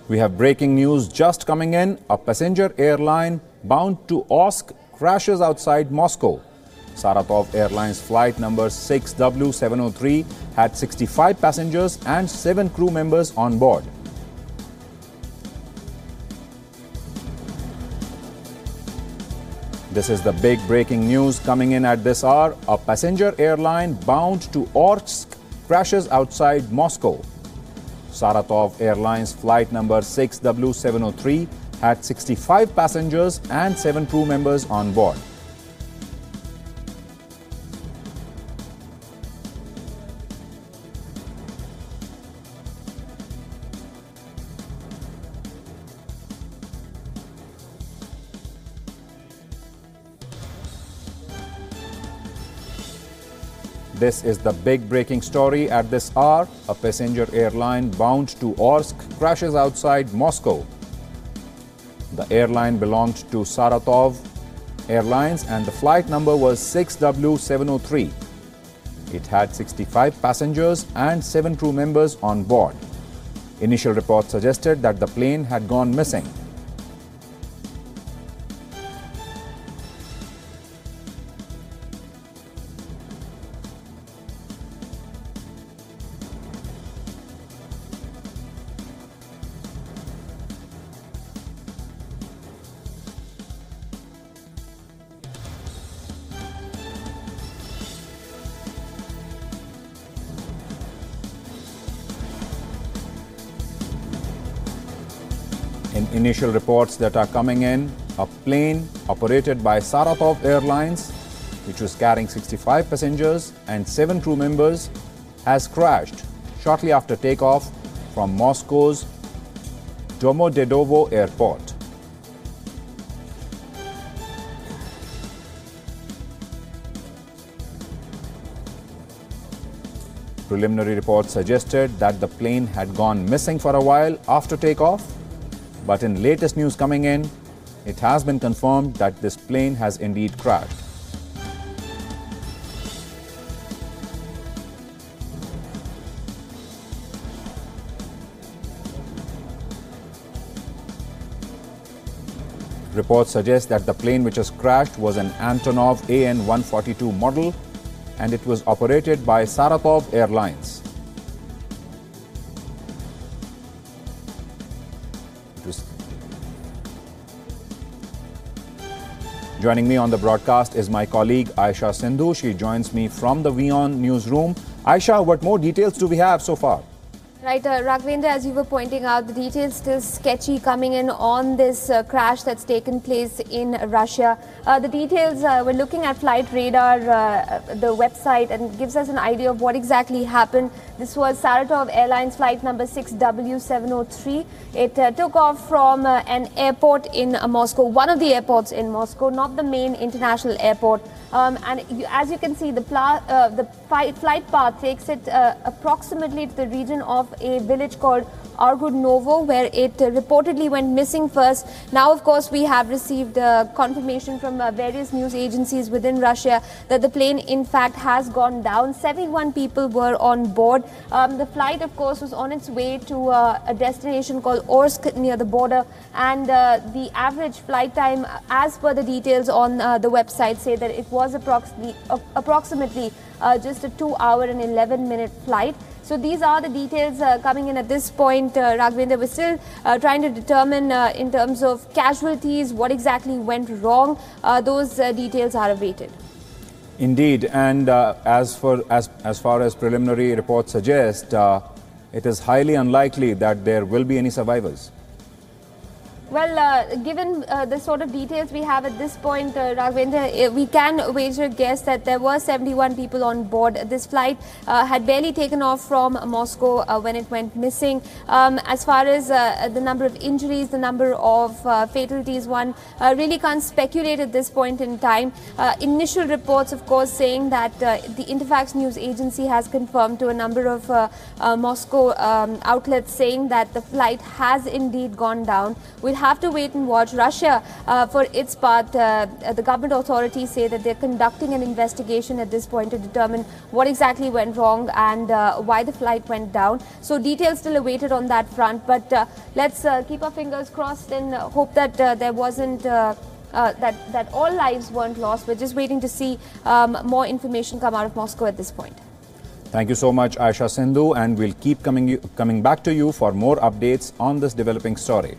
We have breaking news just coming in. A passenger airline bound to Orsk crashes outside Moscow. Saratov Airlines flight number 6W703 had 65 passengers and 7 crew members on board. This is the big breaking news coming in at this hour. A passenger airline bound to Orsk crashes outside Moscow. Saratov Airlines flight number 6W703 had 65 passengers and 7 crew members on board. This is the big breaking story at this hour. A passenger airline bound to Orsk crashes outside Moscow. The airline belonged to Saratov Airlines and the flight number was 6W703. It had 65 passengers and 7 crew members on board. Initial reports suggested that the plane had gone missing. In initial reports that are coming in, a plane operated by Saratov Airlines, which was carrying 65 passengers and 7 crew members, has crashed shortly after takeoff from Moscow's Domodedovo Airport. Preliminary reports suggested that the plane had gone missing for a while after takeoff. But in latest news coming in, it has been confirmed that this plane has indeed crashed. Reports suggest that the plane which has crashed was an Antonov AN-142 model and it was operated by Saratov Airlines. Joining me on the broadcast is my colleague Aisha Sindhu. She joins me from the WION newsroom. Aisha, what more details do we have so far? Right, Raghvendra, as you were pointing out, the details still sketchy coming in on this crash that's taken place in Russia. The details, we're looking at Flight Radar, the website, and gives us an idea of what exactly happened. This was Saratov Airlines flight number 6W703. It took off from an airport in Moscow, one of the airports in Moscow, not the main international airport. As you can see, the flight path takes it approximately to the region of a village called Argudnovo, where it reportedly went missing first. Now, of course, we have received confirmation from various news agencies within Russia that the plane, in fact, has gone down. 71 people were on board. The flight, of course, was on its way to a destination called Orsk near the border. And the average flight time, as per the details on the website, say that it was approximately just a 2-hour and 11-minute flight. So these are the details coming in at this point, Raghvendra. We're still trying to determine in terms of casualties what exactly went wrong. Those details are awaited. Indeed, and as far as preliminary reports suggest, it is highly unlikely that there will be any survivors. Well, given the sort of details we have at this point, Raghvendra, we can wager a guess that there were 71 people on board. This flight had barely taken off from Moscow when it went missing. As far as the number of injuries, the number of fatalities, one really can't speculate at this point in time. Initial reports, of course, saying that the Interfax news agency has confirmed to a number of Moscow outlets saying that the flight has indeed gone down. We'll have to wait and watch. Russia, for its part, the government authorities say that they're conducting an investigation at this point to determine what exactly went wrong and why the flight went down. So details still awaited on that front, but let's keep our fingers crossed and hope that there wasn't that all lives weren't lost. We're just waiting to see more information come out of Moscow at this point. Thank you so much, Aisha Sindhu, and we'll keep coming back to you for more updates on this developing story.